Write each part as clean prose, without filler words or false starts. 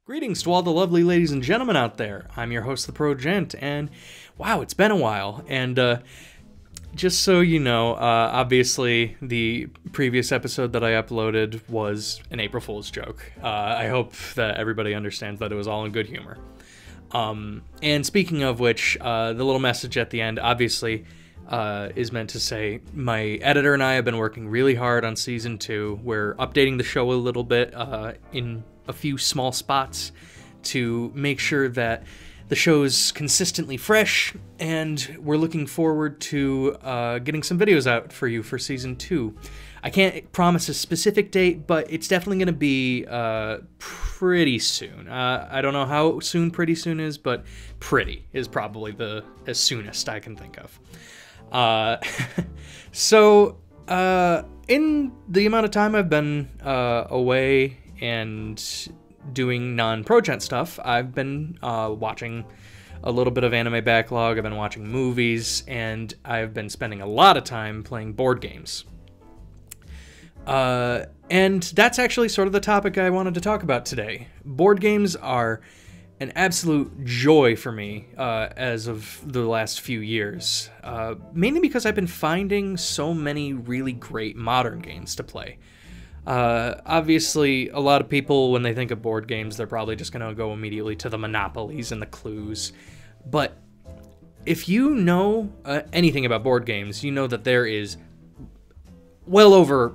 Greetings to all the lovely ladies and gentlemen out there. I'm your host, the ProGent, and wow, it's been a while. And just so you know, obviously the previous episode that I uploaded was an April Fool's joke. I hope that everybody understands that it was all in good humor. And speaking of which, the little message at the end obviously is meant to say my editor and I have been working really hard on Season 2. We're updating the show a little bit in a few small spots to make sure that the show's consistently fresh, and we're looking forward to getting some videos out for you for Season 2. I can't promise a specific date, but it's definitely going to be pretty soon. I don't know how soon pretty soon is, but pretty is probably the as soonest I can think of. So in the amount of time I've been away and doing non-ProGent stuff, I've been watching a little bit of anime backlog, I've been watching movies, and I've been spending a lot of time playing board games. And that's actually sort of the topic I wanted to talk about today. Board games are an absolute joy for me as of the last few years, mainly because I've been finding so many really great modern games to play. Obviously, a lot of people, when they think of board games, they're probably just going to go immediately to the Monopolies and the Clues. But if you know anything about board games, you know that there is well over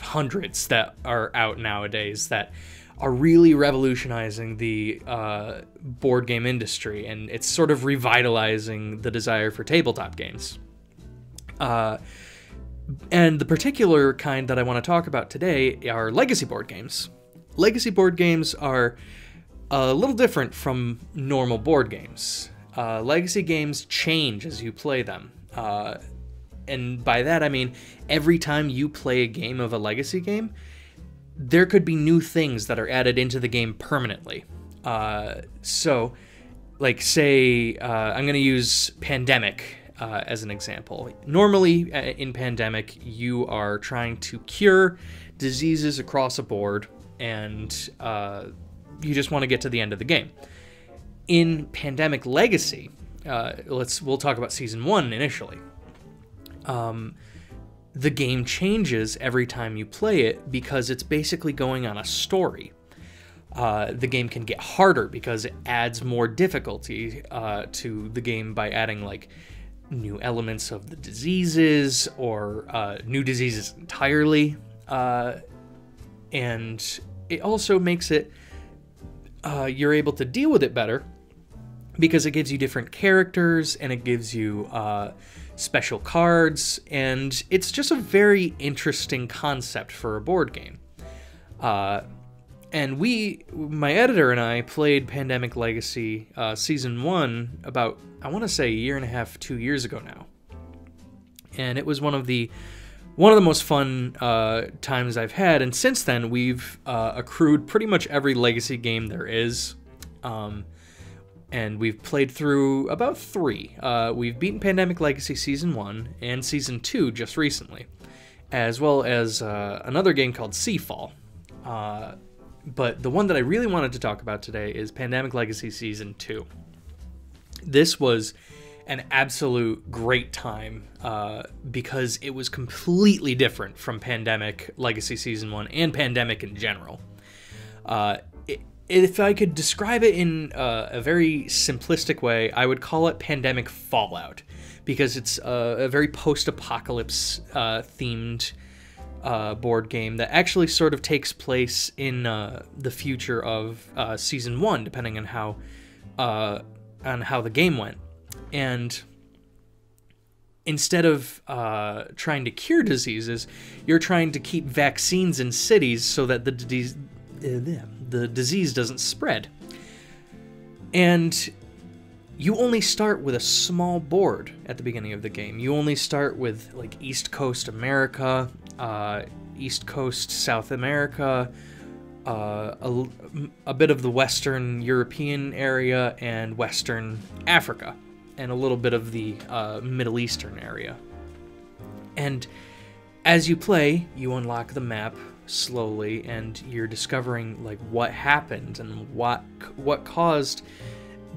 hundreds that are out nowadays that are really revolutionizing the board game industry, and it's sort of revitalizing the desire for tabletop games. And the particular kind that I want to talk about today are legacy board games. Legacy board games are a little different from normal board games. Legacy games change as you play them. And by that I mean every time you play a game of a legacy game, there could be new things that are added into the game permanently. So, like say, I'm going to use Pandemic as an example. Normally, in Pandemic, you are trying to cure diseases across a board, and you just want to get to the end of the game. In Pandemic Legacy, we'll talk about Season 1 initially. The game changes every time you play it because it's basically going on a story. The game can get harder because it adds more difficulty to the game by adding like new elements of the diseases or new diseases entirely. And it also makes it you're able to deal with it better because it gives you different characters and it gives you special cards, and it's just a very interesting concept for a board game. And my editor and I played Pandemic Legacy Season 1 about, I want to say, a year and a half, 2 years ago now. And it was one of the most fun times I've had, and since then we've accrued pretty much every legacy game there is. And we've played through about 3. We've beaten Pandemic Legacy Season 1 and Season 2 just recently, as well as another game called Seafall. But the one that I really wanted to talk about today is Pandemic Legacy Season 2. This was an absolute great time because it was completely different from Pandemic Legacy Season 1 and Pandemic in general. If I could describe it in a very simplistic way, I would call it Pandemic Fallout, because it's a very post-apocalypse themed board game that actually sort of takes place in the future of Season 1, depending on how the game went. And instead of trying to cure diseases, you're trying to keep vaccines in cities so that the disease doesn't spread. And you only start with a small board at the beginning of the game. You only start with like East Coast America, East Coast South America, a bit of the Western European area, and Western Africa, and a little bit of the Middle Eastern area. And as you play, you unlock the map slowly, and you're discovering like what happened and what caused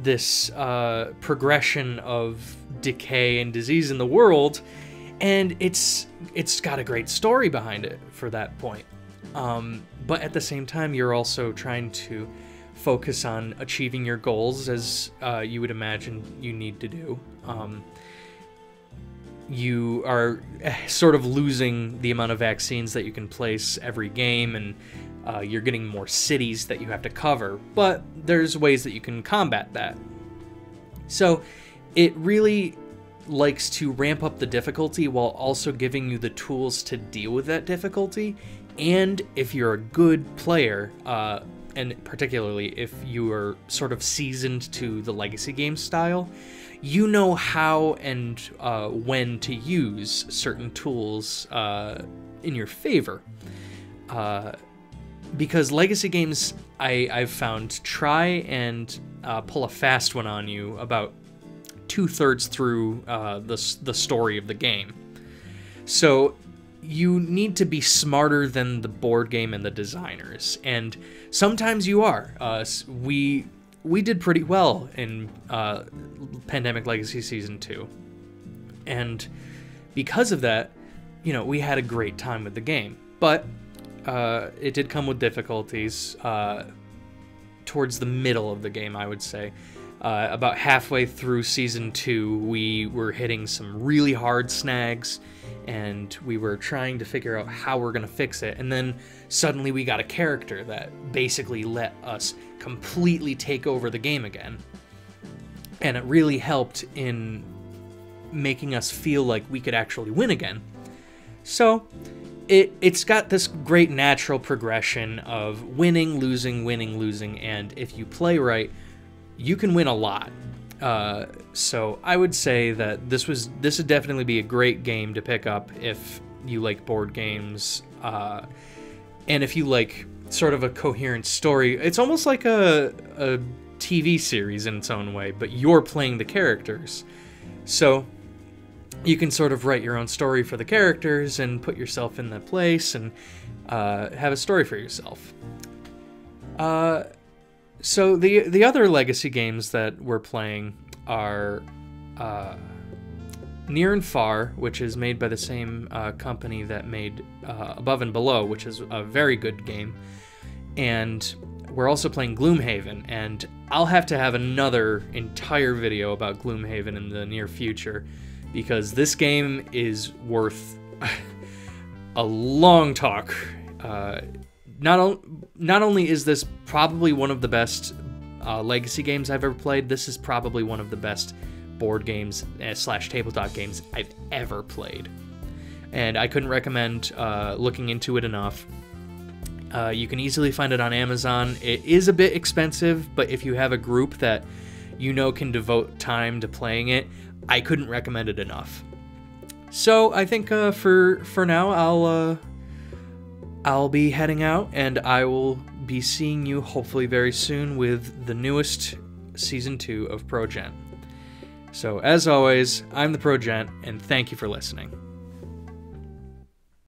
this progression of decay and disease in the world, and it's got a great story behind it for that point. But at the same time, you're also trying to focus on achieving your goals, as you would imagine you need to do. You are sort of losing the amount of vaccines that you can place every game, and you're getting more cities that you have to cover, but there's ways that you can combat that. So it really likes to ramp up the difficulty while also giving you the tools to deal with that difficulty. And if you're a good player, and particularly if you are sort of seasoned to the legacy game style, you know how and when to use certain tools in your favor. Because legacy games, I've found, try and pull a fast one on you about 2/3 through the story of the game. So you need to be smarter than the board game and the designers, and sometimes you are. We did pretty well in Pandemic Legacy Season 2, and because of that, you know, we had a great time with the game. But it did come with difficulties towards the middle of the game, I would say. About halfway through Season 2, we were hitting some really hard snags, and we were trying to figure out how we're going to fix it. And then suddenly we got a character that basically let us completely take over the game again. And it really helped in making us feel like we could actually win again. So it's got this great natural progression of winning, losing, and if you play right, you can win a lot. So I would say that this would definitely be a great game to pick up if you like board games, and if you like sort of a coherent story. It's almost like a TV series in its own way, but you're playing the characters. So you can sort of write your own story for the characters and put yourself in that place and have a story for yourself. So the other legacy games that we're playing are Near and Far, which is made by the same company that made Above and Below, which is a very good game. And we're also playing Gloomhaven, and I'll have to have another entire video about Gloomhaven in the near future, because this game is worth a long talk. Not only is this probably one of the best legacy games I've ever played, this is probably one of the best board games / tabletop games I've ever played. And I couldn't recommend looking into it enough. You can easily find it on Amazon. It is a bit expensive, but if you have a group that you know can devote time to playing it, I couldn't recommend it enough. So I think for now I'll be heading out, and I will be seeing you hopefully very soon with the newest Season 2 of ProGent. So as always, I'm the ProGent, and thank you for listening.